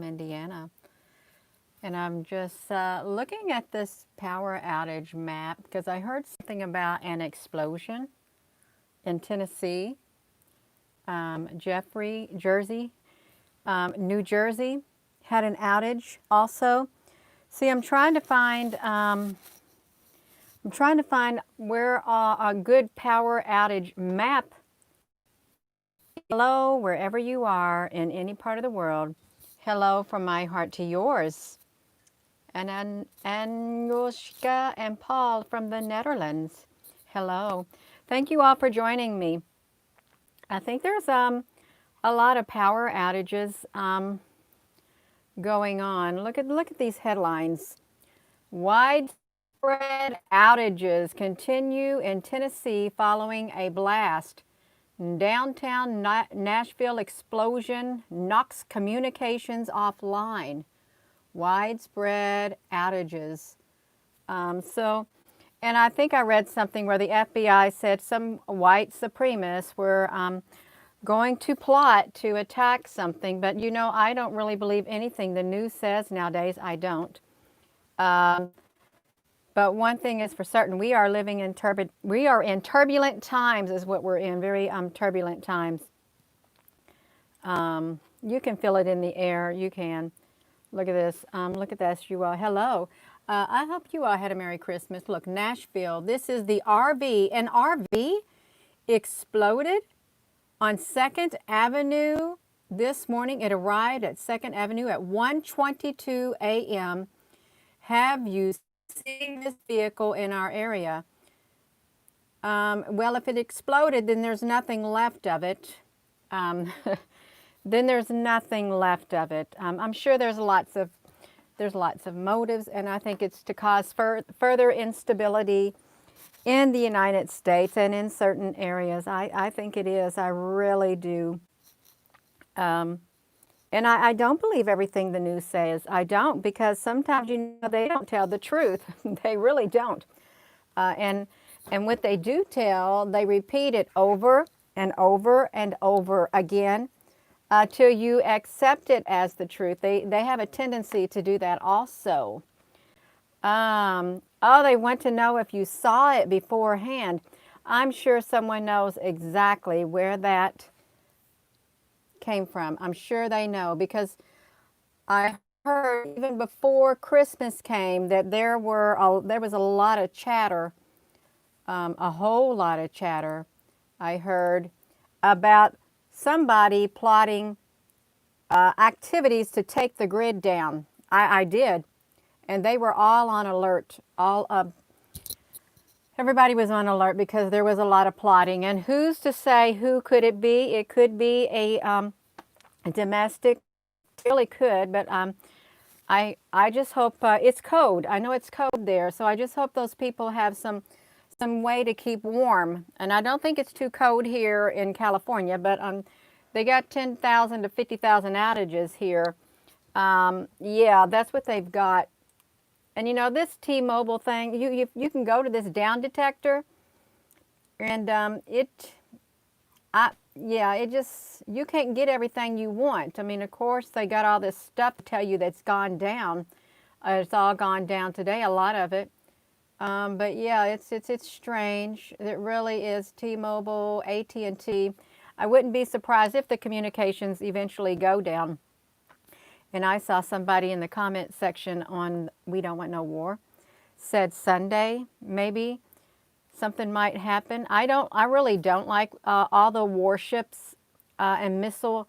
Indiana. And I'm just looking at this power outage map because I heard something about an explosion in Tennessee, Jersey, New Jersey had an outage also. See, I'm trying to find where a good power outage map. Hello, wherever you are in any part of the world. Hello from my heart to yours. And Anushka and Paul from the Netherlands. Hello. Thank you all for joining me. I think there's a lot of power outages going on. Look at these headlines. Widespread outages continue in Tennessee following a blast. Downtown Nashville explosion knocks communications offline. Widespread outages. And I think I read something where the FBI said some white supremacists were going to plot to attack something. But you know, I don't really believe anything the news says nowadays. I don't. But one thing is for certain, we are in turbulent times is what we're in, very turbulent times. You can feel it in the air, you can. Look at this, you all, hello. I hope you all had a Merry Christmas. Look, Nashville, this is the RV. An RV exploded on 2nd Avenue this morning. It arrived at 2nd Avenue at 1:22 a.m. Have you seen this vehicle in our area? Well, if it exploded, then there's nothing left of it. Then there's nothing left of it. I'm sure there's lots of motives, and I think it's to cause further instability in the United States and in certain areas. I think it is. I really do. And I don't believe everything the news says. I don't, because sometimes, you know, they don't tell the truth. They really don't. And what they do tell, they repeat it over and over and over again till you accept it as the truth. They have a tendency to do that also. Oh, they want to know if you saw it beforehand. I'm sure someone knows exactly where that came from. I'm sure they know, because I heard even before Christmas came that there was a lot of chatter, a whole lot of chatter. I heard about somebody plotting activities to take the grid down. I did, and they were all on alert. Everybody was on alert because there was a lot of plotting. And who's to say who could it be? It could be a domestic. It really could, but I just hope it's code. I know it's code there, so I just hope those people have some way to keep warm. And I don't think it's too cold here in California, but they got 10,000 to 50,000 outages here. Yeah, that's what they've got. And you know, this T-Mobile thing, you can go to this down detector, and you can't get everything you want. I mean, of course, they got all this stuff to tell you that's gone down. It's all gone down today, a lot of it. But yeah, it's strange. It really is. T-Mobile, AT&T. I wouldn't be surprised if the communications eventually go down. And I saw somebody in the comment section on We Don't Want No War said Sunday, maybe something might happen. I really don't like all the warships and missile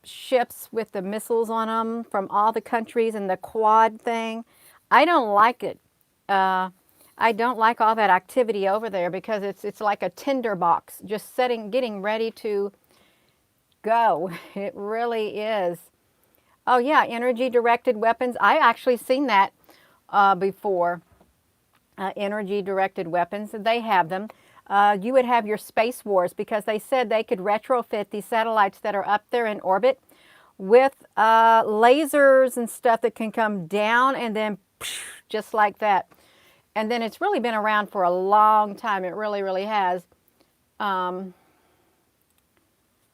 ships with the missiles on them from all the countries and the Quad thing. I don't like it. I don't like all that activity over there, because it's like a tinderbox, just getting ready to go. It really is. Oh yeah, energy-directed weapons. I actually seen that before. Energy-directed weapons, they have them. You would have your space wars, because they said they could retrofit these satellites that are up there in orbit with lasers and stuff that can come down and then just like that. And then it's really been around for a long time. It really, really has. Let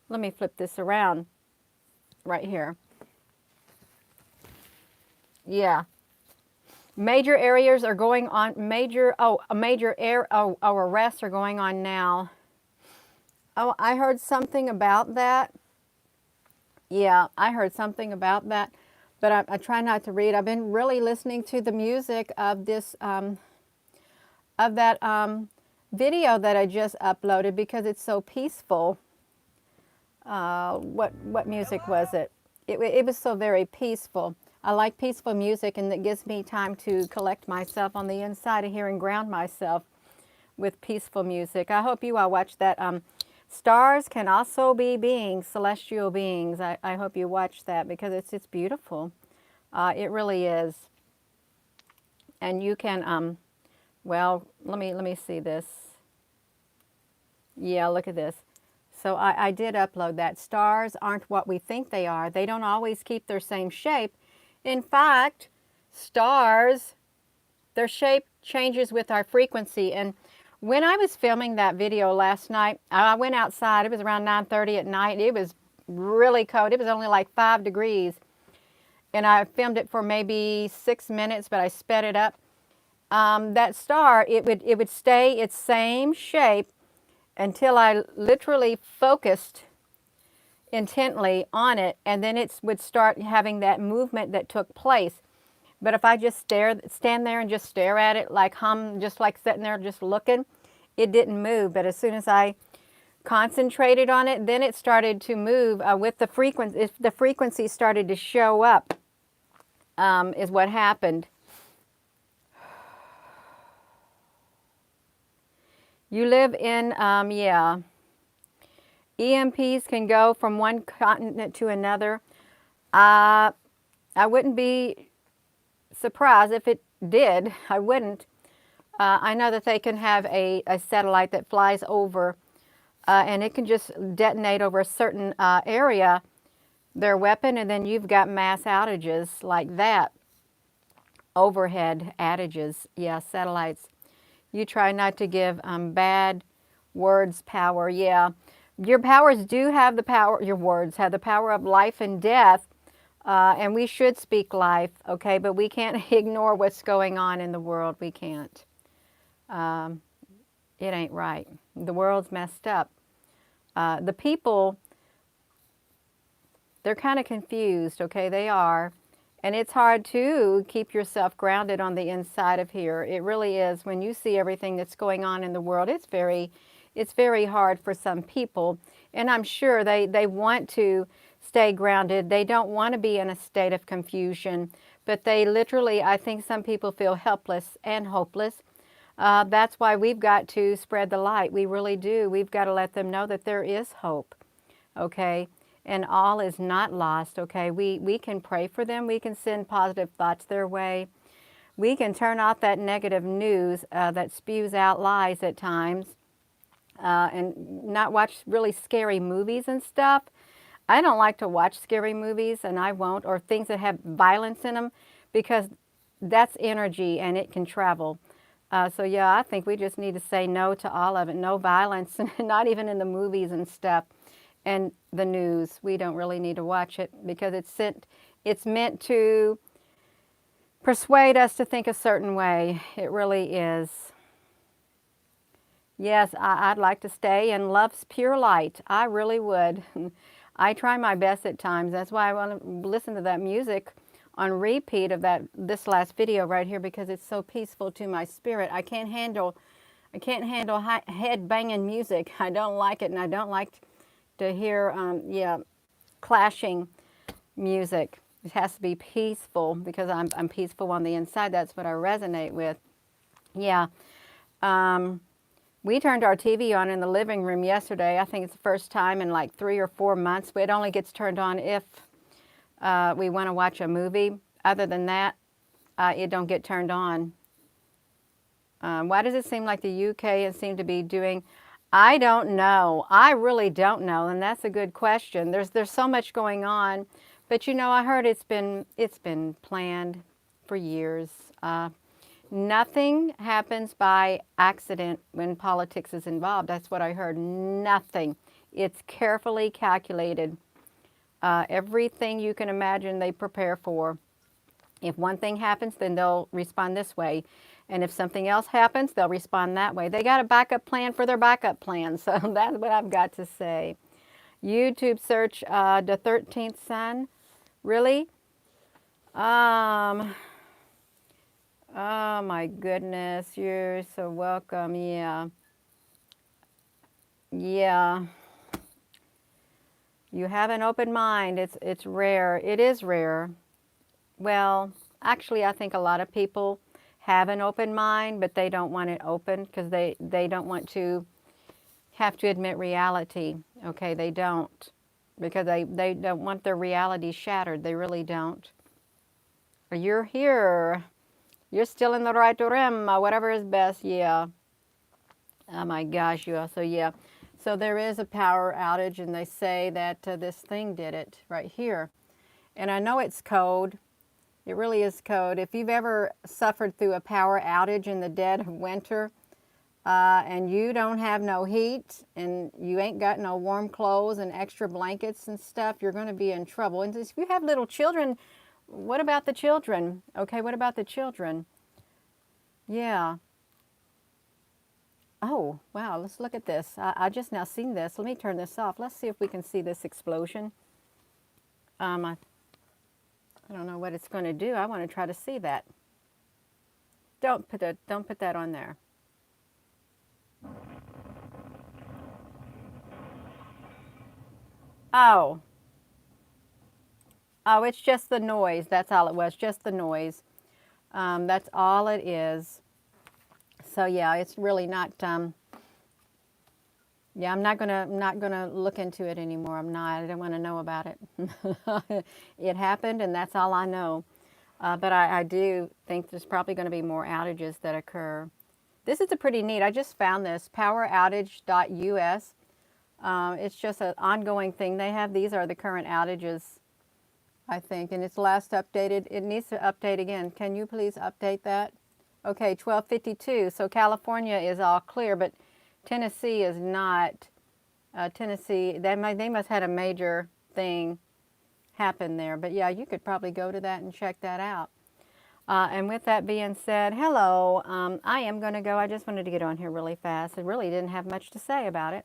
me flip this around right here. Yeah. Major areas are going on, arrests are going on now. Oh, I heard something about that. Yeah, I heard something about that, but I try not to read. I've been really listening to the music of this, of that video that I just uploaded because it's so peaceful. What music was it? It was so very peaceful. I like peaceful music, and it gives me time to collect myself on the inside of here and ground myself with peaceful music. I hope you all watch that. Stars can also be beings, celestial beings. I hope you watch that because it's beautiful. It really is. And you can well, let me see this. Yeah, look at this. So I did upload that. Stars aren't what we think they are. They don't always keep their same shape. In fact, stars, their shape changes with our frequency. And when I was filming that video last night, I went outside. It was around 9:30 at night. It was really cold. It was only like 5 degrees. And I filmed it for maybe 6 minutes, but I sped it up. That star, it would stay its same shape until I literally focused intently on it, and then it would start having that movement that took place. But if I just stand there and just stare at it like just like sitting there just looking, it didn't move. But as soon as I concentrated on it, then it started to move with the frequency. If the frequency started to show up, is what happened. You live in, yeah. EMPs can go from one continent to another. I wouldn't be surprised if it did. I wouldn't. I know that they can have a satellite that flies over and it can just detonate over a certain area, their weapon, and then you've got mass outages like that. Overhead outages, yeah, satellites. You try not to give bad words power. Yeah, your powers do have the power, your words have the power of life and death, and we should speak life, okay? But we can't ignore what's going on in the world. We can't. It ain't right. The world's messed up. The people, they're kind of confused, okay? They are. And it's hard to keep yourself grounded on the inside of here. It really is. When you see everything that's going on in the world, it's very hard for some people. And I'm sure they want to stay grounded. They don't want to be in a state of confusion. But they literally, I think some people feel helpless and hopeless. That's why we've got to spread the light. We really do. We've got to let them know that there is hope, okay? And all is not lost, okay? We can pray for them. We can send positive thoughts their way. We can turn off that negative news that spews out lies at times and not watch really scary movies and stuff. I don't like to watch scary movies, and I won't, or things that have violence in them, because that's energy and it can travel. So yeah, I think we just need to say no to all of it. No violence, not even in the movies and stuff. And the news, we don't really need to watch it because it's meant to persuade us to think a certain way. It really is. Yes, I'd like to stay in love's pure light. I really would. I try my best at times. That's why I want to listen to that music on repeat of this last video right here, because it's so peaceful to my spirit. I can't handle head banging music. I don't like it, and I don't like to hear, clashing music. It has to be peaceful because I'm peaceful on the inside. That's what I resonate with. Yeah. We turned our TV on in the living room yesterday. I think it's the first time in like 3 or 4 months. It only gets turned on if we want to watch a movie. Other than that, it don't get turned on. Why does it seem like the UK seem to be doing... I don't know. I really don't know, and that's a good question. There's so much going on, but you know, I heard it's been planned for years. Nothing happens by accident when politics is involved. That's what I heard. Nothing. It's carefully calculated. Everything you can imagine, they prepare for. If one thing happens, then they'll respond this way. And if something else happens, they'll respond that way. They got a backup plan for their backup plan. So that's what I've got to say. YouTube search the 13th son. Really? Um, oh my goodness. You're so welcome. Yeah. Yeah. You have an open mind. It's rare. It is rare. Well, actually, I think a lot of people have an open mind, but they don't want it open because they don't want to have to admit reality. Okay, they don't. Because they don't want their reality shattered. They really don't. Or you're here. You're still in the right realm. Whatever is best. Yeah. Oh my gosh, you also, yeah. So there is a power outage, and they say that this thing did it right here. And I know it's code. It really is code. If you've ever suffered through a power outage in the dead of winter, and you don't have no heat, and you ain't got no warm clothes and extra blankets and stuff, you're going to be in trouble. And if you have little children, what about the children? Okay, what about the children? Yeah. Oh, wow, let's look at this. I just now seen this. Let me turn this off. Let's see if we can see this explosion. I don't know what it's going to do. I want to try to see that. Don't put that on there. Oh. Oh, it's just the noise. That's all it was, just the noise. That's all it is. So yeah, it's really not, yeah, I'm not gonna look into it anymore. I'm not. I don't want to know about it. It happened, and that's all I know. But I do think there's probably going to be more outages that occur. This is a pretty neat. I just found this poweroutage.us. It's just an ongoing thing. They have these are the current outages, I think, and it's last updated. It needs to update again. Can you please update that? Okay, 12:52. So California is all clear, but Tennessee is not. Tennessee, they must had a major thing happen there. But yeah, you could probably go to that and check that out. And with that being said, hello. I am going to go. I just wanted to get on here really fast. I really didn't have much to say about it.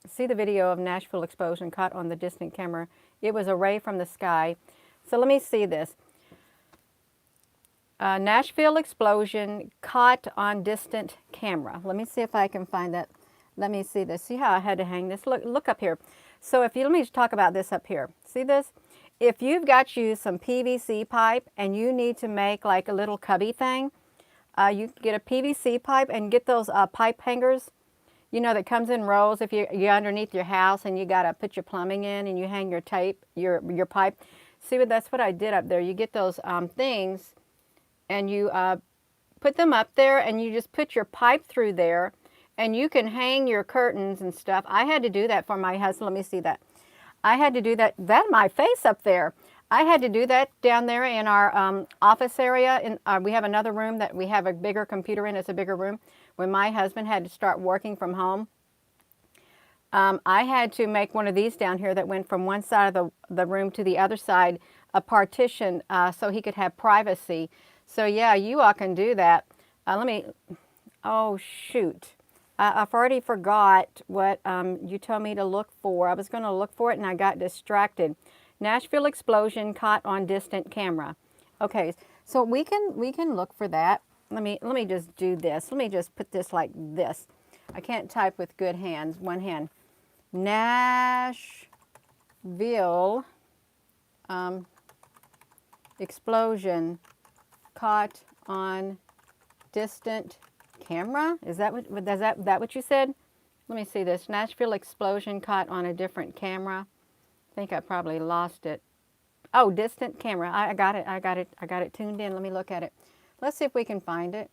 See the video of Nashville explosion caught on the distant camera. It was a ray from the sky. So let me see this. Nashville explosion caught on distant camera. Let me see if I can find that. Let me see this. See how I had to hang this? Look up here. So if you, let me just talk about this up here. See this? If you've got you some PVC pipe and you need to make like a little cubby thing, you get a PVC pipe and get those pipe hangers, you know, that comes in rows. If you're underneath your house and you got to put your plumbing in and you hang your tape, your pipe. See, that's what I did up there. You get those things and you put them up there and you just put your pipe through there and you can hang your curtains and stuff. I had to do that for my husband. Let me see that. I had to do that. My face up there. I had to do that down there in our office area. We have another room that we have a bigger computer in. It's a bigger room. When my husband had to start working from home, I had to make one of these down here that went from one side of the room to the other side, a partition, so he could have privacy. So yeah, you all can do that. Oh shoot. I've already forgot what you told me to look for. I was going to look for it and I got distracted. Nashville explosion caught on distant camera. Okay, so we can look for that. Let me just do this. Let me just put this like this. I can't type with good hands, one hand. Nashville explosion caught on distant camera. Is that what you said? Let me see this. Nashville explosion caught on a different camera. I think I probably lost it. Oh, distant camera. I got it. I got it tuned in. Let me look at it. Let's see if we can find it.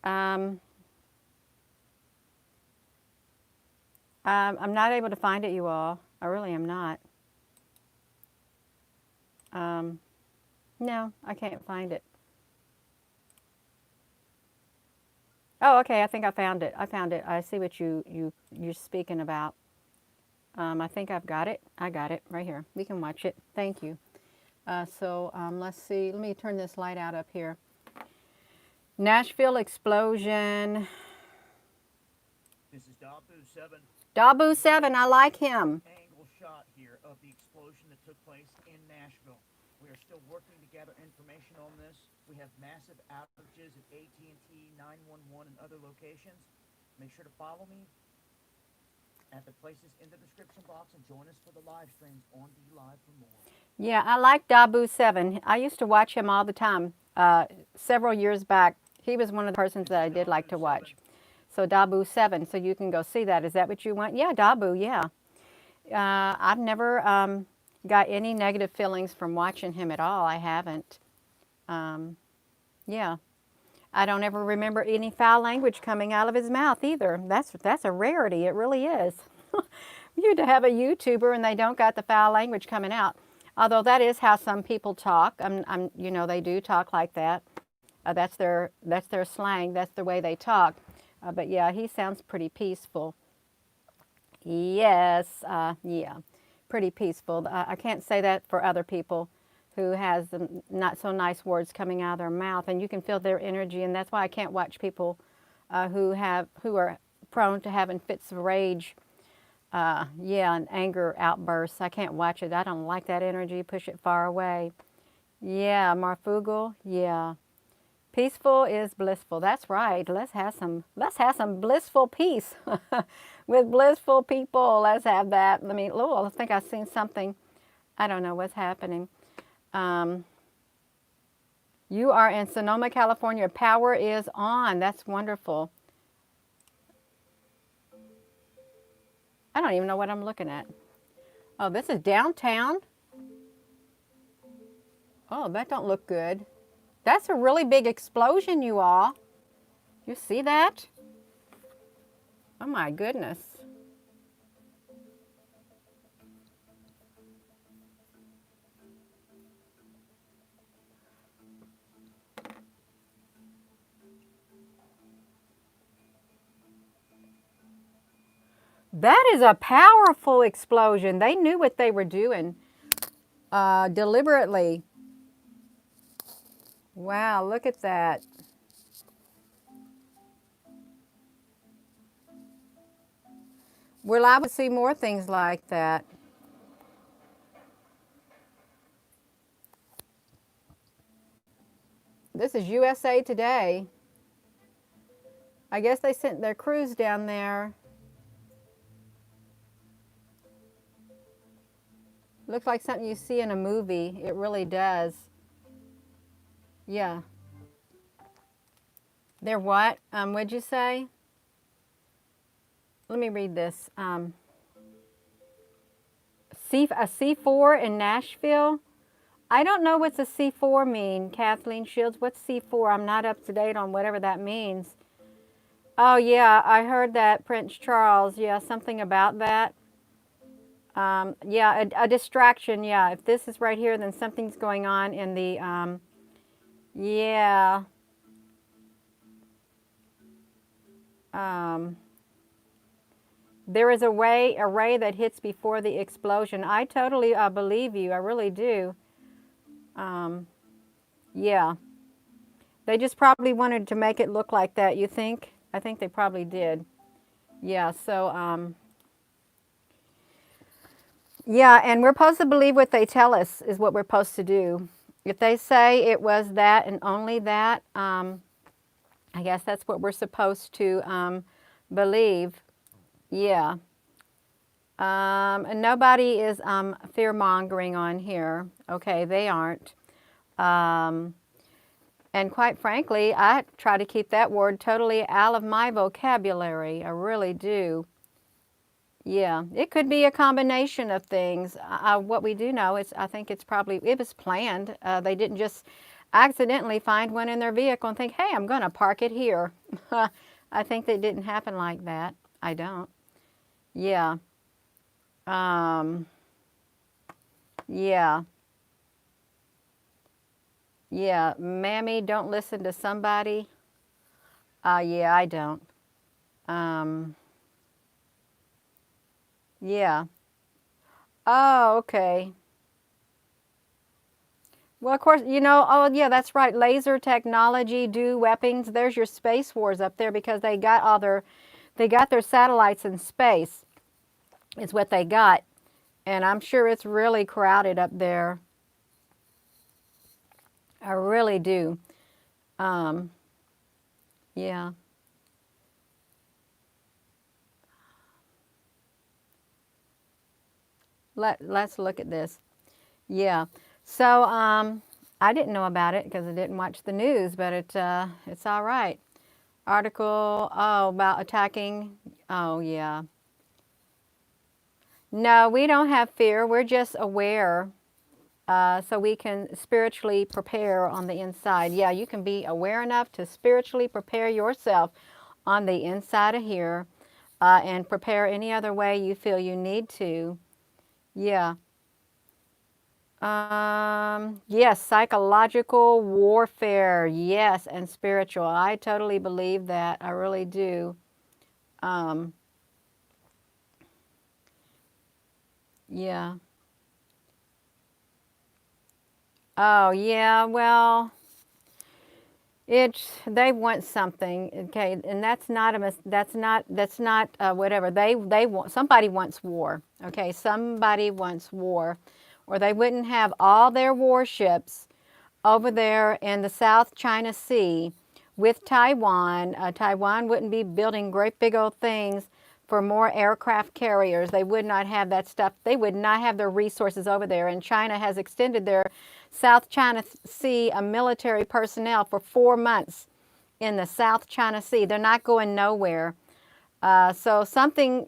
I'm not able to find it, you all. I really am not. No, I can't find it. Oh, okay. I think I found it. I found it. I see what you're speaking about. I think I've got it. I got it right here. We can watch it. Thank you. Let's see. Let me turn this light out up here. Nashville explosion. This is Dabu 7. Dabu 7, I like him. Angle shot here of the explosion that took place in Nashville. We are still working to gather information on this. We have massive outages at AT&T, 911, and other locations. Make sure to follow me at the places in the description box and join us for the live streams on DLive for more. Yeah, I like Dabu 7. I used to watch him all the time. Several years back, he was one of the persons that I did like to watch. So Dabu 7, so you can go see that. Is that what you want? Yeah, Dabu, yeah. I've never got any negative feelings from watching him at all. I haven't. Yeah. I don't ever remember any foul language coming out of his mouth either. That's a rarity. It really is. You to have a YouTuber and they don't got the foul language coming out. Although that is how some people talk. You know, they do talk like that. That's their slang. That's the way they talk. But yeah, he sounds pretty peaceful. Yes, yeah, pretty peaceful. I can't say that for other people who has not so nice words coming out of their mouth, and you can feel their energy, and that's why I can't watch people who are prone to having fits of rage. Yeah, and anger outbursts. I can't watch it. I don't like that energy. Push it far away. Yeah, Marfugal. Yeah. Peaceful is blissful. That's right. Let's have some blissful peace with blissful people. Let's have that. I mean, oh, I think I've seen something. I don't know what's happening. You are in Sonoma, California. Power is on. That's wonderful. I don't even know what I'm looking at. Oh, this is downtown. Oh, that don't look good. That's a really big explosion, you all. You see that? Oh my goodness. That is a powerful explosion. They knew what they were doing deliberately. Wow, look at that. We're liable to see more things like that. This is USA Today. I guess they sent their crews down there. Looks like something you see in a movie. It really does. Yeah. They're what? What'd you say? Let me read this. A C4 in Nashville? I don't know what's a C4 mean, Kathleen Shields. What's C4? I'm not up to date on whatever that means. Oh, yeah, I heard that, Prince Charles. Yeah, something about that. Yeah, a distraction. Yeah, if this is right here, then something's going on in the, yeah. There is a ray that hits before the explosion. I totally believe you. I really do. Yeah. They just probably wanted to make it look like that, you think? I think they probably did. Yeah, so, yeah, and we're supposed to believe what they tell us is what we're supposed to do. If they say it was that and only that, I guess that's what we're supposed to believe. Yeah. And nobody is fear-mongering on here. Okay, they aren't. And quite frankly, I try to keep that word totally out of my vocabulary. I really do. Yeah, it could be a combination of things. What we do know is I think it was planned. They didn't just accidentally find one in their vehicle and think, hey, I'm going to park it here. I think that didn't happen like that. I don't. Yeah. Yeah. Yeah. Mammy, don't listen to somebody. Yeah, I don't. Yeah. Oh, okay. Well, of course, oh yeah, that's right. Laser technology, do weapons. There's your space wars up there because they got their satellites in space. Is what they got, and I'm sure it's really crowded up there. I really do. Um, yeah. Let's look at this. Yeah. So I didn't know about it because I didn't watch the news, but it's all right. Article, oh, about attacking. Oh, yeah. No, we don't have fear. We're just aware, so we can spiritually prepare on the inside. Yeah, you can be aware enough to spiritually prepare yourself on the inside of here, and prepare any other way you feel you need to. Yeah. Yes, psychological warfare. Yes, and spiritual. I totally believe that. I really do. Um, yeah. Oh, yeah. Well, they want something, okay, and that's not whatever they want. Somebody wants war, okay. Somebody wants war, or they wouldn't have all their warships over there in the South China Sea with Taiwan. Taiwan wouldn't be building great big old things for more aircraft carriers. They would not have that stuff. They would not have their resources over there. And China has extended their South China Sea military personnel for 4 months in the South China Sea. They're not going nowhere. So something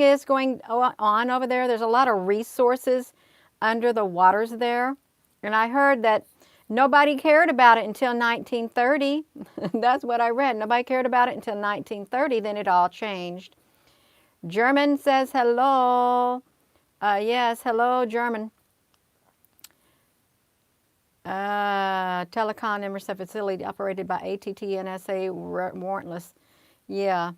is going on over there. There's a lot of resources under the waters there. And I heard that nobody cared about it until 1930. That's what I read. Nobody cared about it until 1930. Then it all changed. German says hello. Yes, hello, German. Telecom Emerson facility operated by ATT NSA warrantless. Yeah.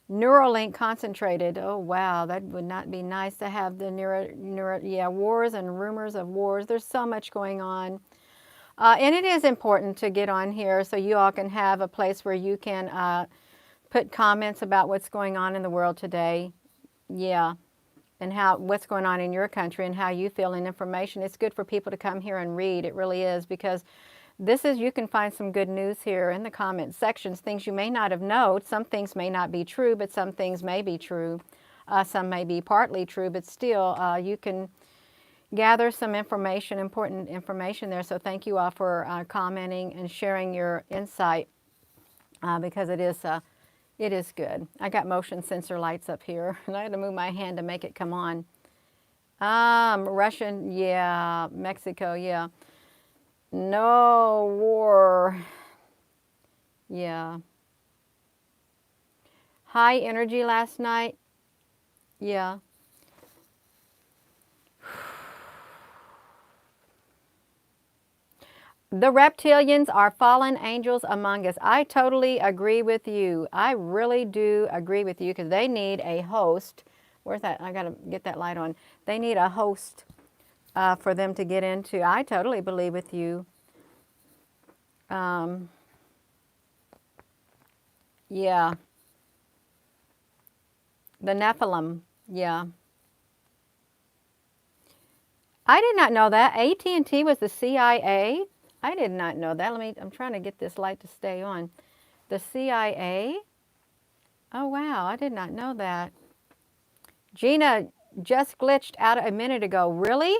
Neuralink concentrated. Oh wow, that would not be nice to have the yeah, wars and rumors of wars. There's so much going on. And it is important to get on here so you all can have a place where you can put comments about what's going on in the world today. Yeah, and what's going on in your country and how you feel in information. It's good for people to come here and read. It really is, because you can find some good news here in the comment sections, things you may not have known. Some things may not be true, but some things may be true. Some may be partly true, but still you can gather some information, important information there. So thank you all for commenting and sharing your insight, because it is good. I got motion sensor lights up here, and I had to move my hand to make it come on. Russian, yeah. Mexico, yeah. No war. Yeah. High energy last night. Yeah. The reptilians are fallen angels among us. I totally agree with you. I really do agree with you, because they need a host. Where's that? I got to get that light on. They need a host for them to get into. I totally believe with you. Yeah. The Nephilim. Yeah. I did not know that. AT&T was the CIA? I did not know that. I'm trying to get this light to stay on. The CIA? Oh, wow. I did not know that. Gina just glitched out a minute ago. Really?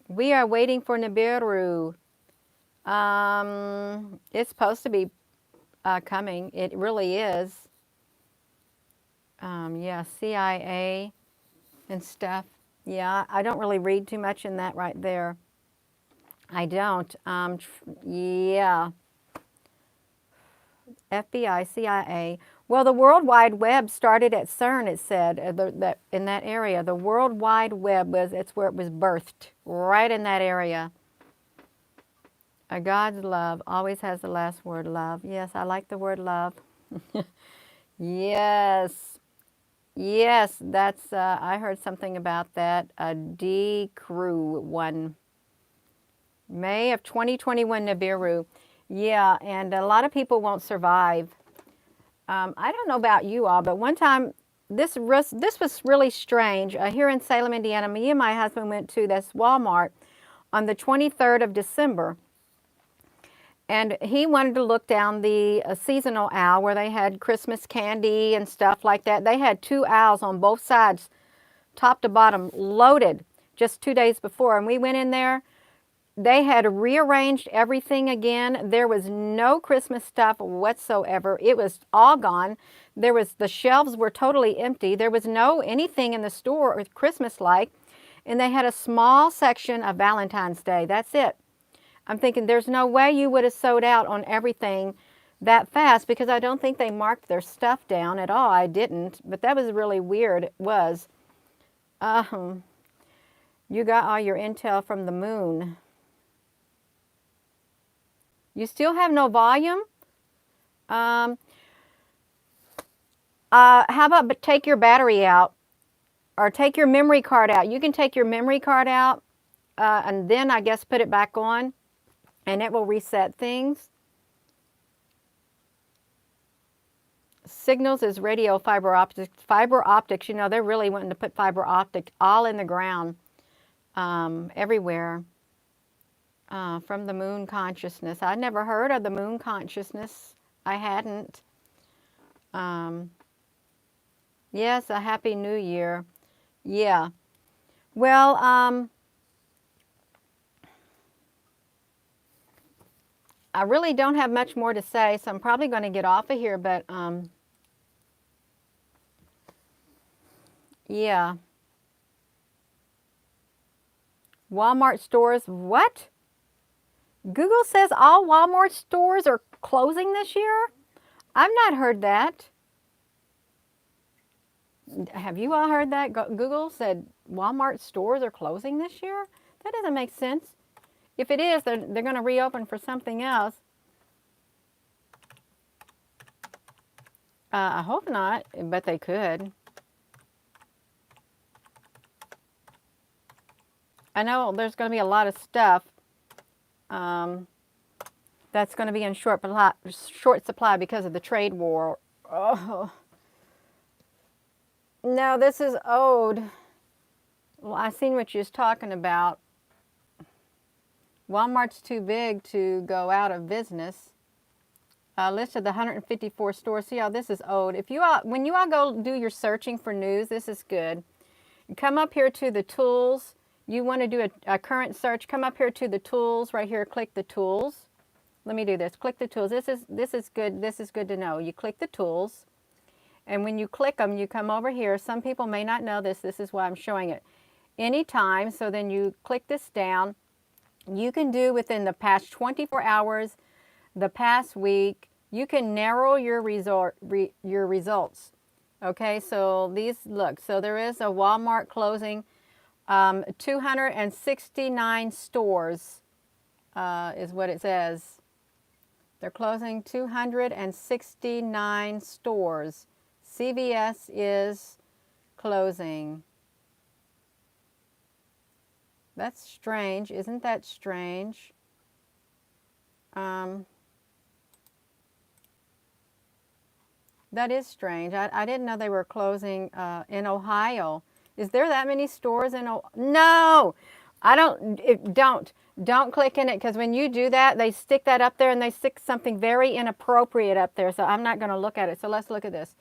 We are waiting for Nibiru. It's supposed to be coming. It really is. Yeah, CIA and stuff. Yeah, I don't really read too much in that right there. I don't. Yeah. FBI, CIA. Well, the World Wide Web started at CERN, it said, that in that area. The World Wide Web it's where it was birthed, right in that area. God's love always has the last word, love. Yes, I like the word love. Yes. Yes, that's, I heard something about that. A D crew one, May of 2021 Nibiru. Yeah, and a lot of people won't survive. I don't know about you all, but one time, this was really strange. Here in Salem, Indiana, me and my husband went to this Walmart on the 23rd of December. And he wanted to look down the seasonal aisle where they had Christmas candy and stuff like that. They had two aisles on both sides, top to bottom, loaded just 2 days before. And we went in there. They had rearranged everything again. There was no Christmas stuff whatsoever. It was all gone. The shelves were totally empty. There was no anything in the store Christmas like. And they had a small section of Valentine's Day. That's it. I'm thinking there's no way you would have sold out on everything that fast, because I don't think they marked their stuff down at all. I didn't, but that was really weird. It was. Um, you got all your intel from the moon. You still have no volume? Um, how about take your battery out, or take your memory card out? You can take your memory card out, and then I guess put it back on, and it will reset things. Signals is radio fiber optics. Fiber optics, you know, they're really wanting to put fiber optic all in the ground, everywhere. From the moon consciousness. I'd never heard of the moon consciousness. I hadn't. Yes, a happy new year. Yeah. Well, I really don't have much more to say, so I'm probably going to get off of here, but yeah. Walmart stores, what? Google says all Walmart stores are closing this year? I've not heard that. Have you all heard that? Google said Walmart stores are closing this year? That doesn't make sense. If it is, they're going to reopen for something else. I hope not, but they could. I know there's going to be a lot of stuff that's going to be in short supply because of the trade war. Oh. No, this is old. Well, I seen what you was talking about. Walmart's too big to go out of business. List of the 154 stores. See how this is old. If you all, when you all go do your searching for news, this is good. Come up here to the tools. You want to do a current search. Come up here to the tools right here. Click the tools. Let me do this. Click the tools. This is good. This is good to know. You click the tools, and when you click them, you come over here. Some people may not know this. This is why I'm showing it. Anytime. So then you click this down. You can do within the past 24 hours, the past week. You can narrow your results. Okay, so these, look, so there is a Walmart closing 269 stores is what it says. They're closing 269 stores. CVS is closing. That's strange. Isn't that strange? That is strange. I didn't know they were closing in Ohio. Is there that many stores in Ohio? No! I don't, don't click in it, because when you do that, they stick that up there and they stick something very inappropriate up there. So I'm not going to look at it. So let's look at this.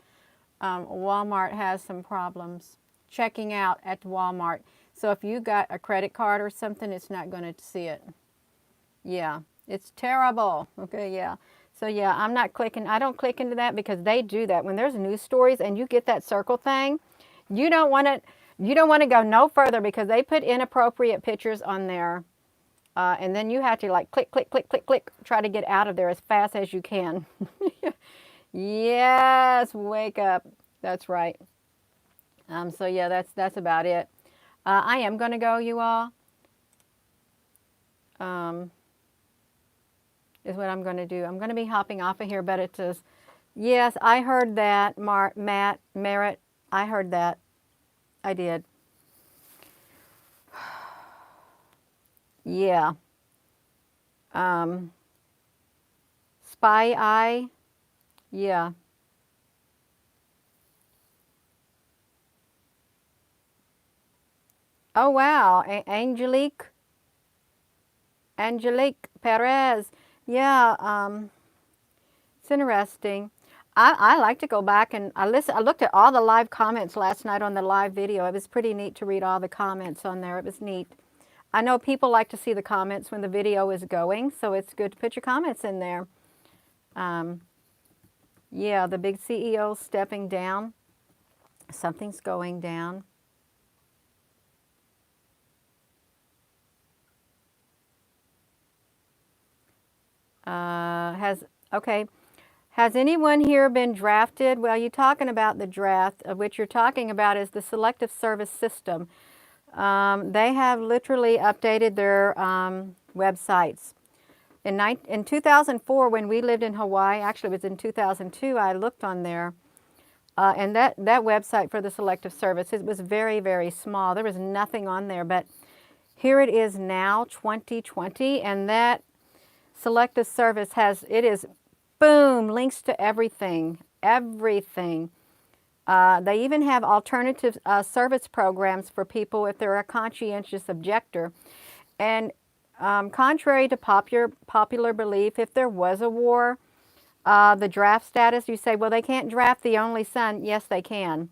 Walmart has some problems checking out at Walmart. So if you got a credit card or something, it's not going to see it. Yeah, it's terrible. Okay, yeah. So yeah, I'm not clicking. I don't click into that, because they do that. When there's news stories and you get that circle thing, you don't want to. You don't want to go no further, because they put inappropriate pictures on there, and then you have to like click, click, click, click, click, try to get out of there as fast as you can. Yes, wake up. That's right. So yeah, that's about it. I am going to go, you all. Is what I'm going to do. I'm going to be hopping off of here, but it says, yes, I heard that, Matt Merritt. I heard that. I did. Yeah. Spy Eye. Yeah. Oh wow, Angelique Perez. Yeah, it's interesting. I like to go back and I looked at all the live comments last night on the live video. It was pretty neat to read all the comments on there. It was neat. I know people like to see the comments when the video is going, so it's good to put your comments in there. Um, yeah, the big CEO stepping down. Something's going down. Has okay. Has anyone here been drafted? Well, you're talking about the draft. What you're talking about is the selective service system. They have literally updated their websites. In 2004, when we lived in Hawaii, actually it was in 2002, I looked on there, and that website for the selective service, it was very, very small. There was nothing on there, but here it is now, 2020, and that selective service it is, boom, links to everything, everything. They even have alternative service programs for people if they're a conscientious objector. And contrary to popular belief, if there was a war, the draft status, you say, well, they can't draft the only son. Yes, they can.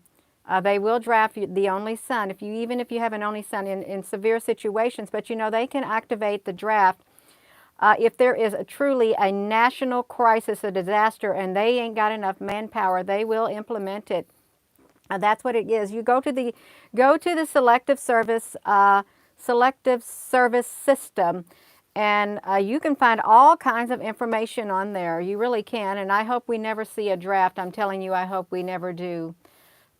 They will draft the only son, even if you have an only son in severe situations. But you know, they can activate the draft if there is truly a national crisis, a disaster, and they ain't got enough manpower. They will implement it. That's what it is. You go to the selective service system, and you can find all kinds of information on there. You really can. And I hope we never see a draft. I'm telling you, I hope we never do.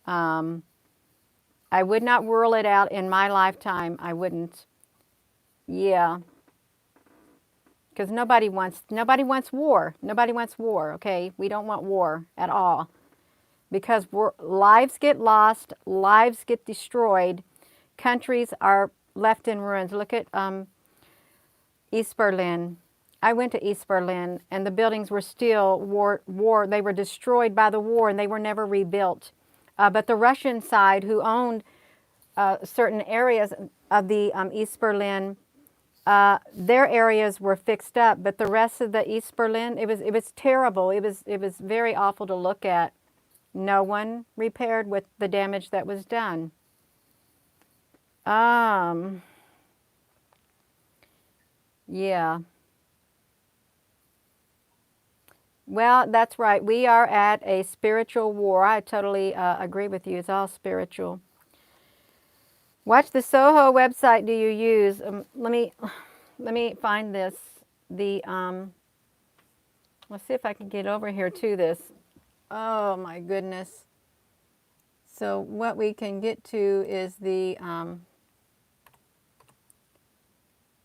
I would not rule it out in my lifetime. I wouldn't. Yeah, because nobody wants war. Nobody wants war. Okay, we don't want war at all. Because lives get lost, lives get destroyed, countries are left in ruins. Look at East Berlin. I went to East Berlin, and the buildings were still war. They were destroyed by the war, and they were never rebuilt. But the Russian side, who owned certain areas of the East Berlin, their areas were fixed up. But the rest of the East Berlin, it was terrible. It was very awful to look at. No one repaired with the damage that was done. Yeah. Well, that's right. We are at a spiritual war. I totally agree with you. It's all spiritual. Watch the Soho website do you use? Let me find this. Let's see if I can get over here to this. Oh my goodness. So what we can get to is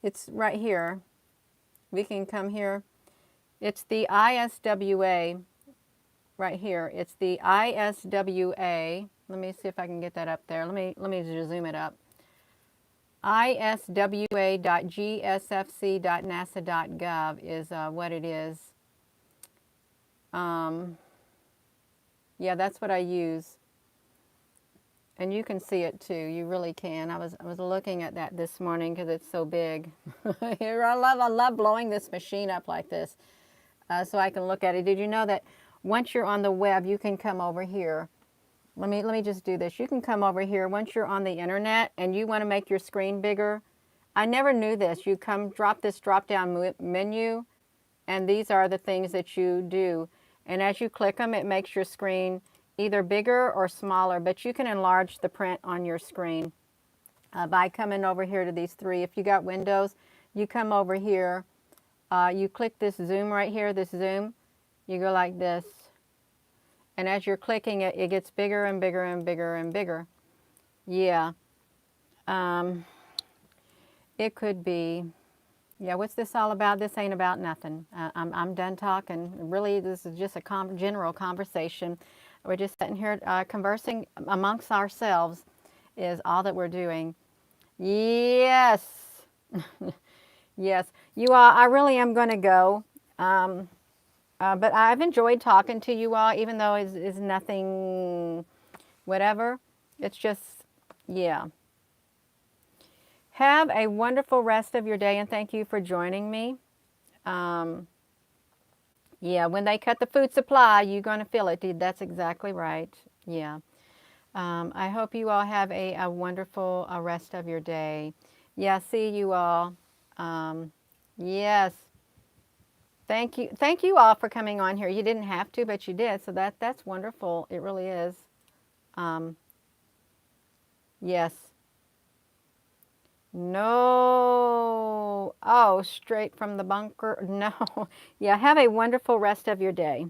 it's right here. We can come here. It's the ISWA right here. It's the ISWA. Let me see if I can get that up there. Let me just zoom it up. iswa.gsfc.nasa.gov is what it is. Yeah, that's what I use. And you can see it too. You really can. I was looking at that this morning because it's so big. I love blowing this machine up like this, so I can look at it. Did you know that once you're on the web, you can come over here? Let me just do this. You can come over here once you're on the internet and you want to make your screen bigger. I never knew this. You drop this drop-down menu, and these are the things that you do. And as you click them, it makes your screen either bigger or smaller, but you can enlarge the print on your screen by coming over here to these three. If you got Windows, you come over here, you click this zoom right here, this zoom, you go like this. And as you're clicking it, it gets bigger and bigger and bigger and bigger. Yeah. It could be, yeah, what's this all about? This ain't about nothing. I'm done talking. Really, this is just a general conversation. We're just sitting here conversing amongst ourselves is all that we're doing. Yes. Yes. You all, I really am going to go. Um, but I've enjoyed talking to you all, even though it's nothing, whatever. It's just, yeah. Have a wonderful rest of your day, and thank you for joining me. Um, yeah, when they cut the food supply, you're going to feel it, dude. That's exactly right. Yeah. I hope you all have a wonderful rest of your day. Yeah, see you all. Yes. Thank you. Thank you all for coming on here. You didn't have to, but you did. So that's wonderful. It really is. Um, yes. No. Oh, straight from the bunker. No. Yeah, have a wonderful rest of your day.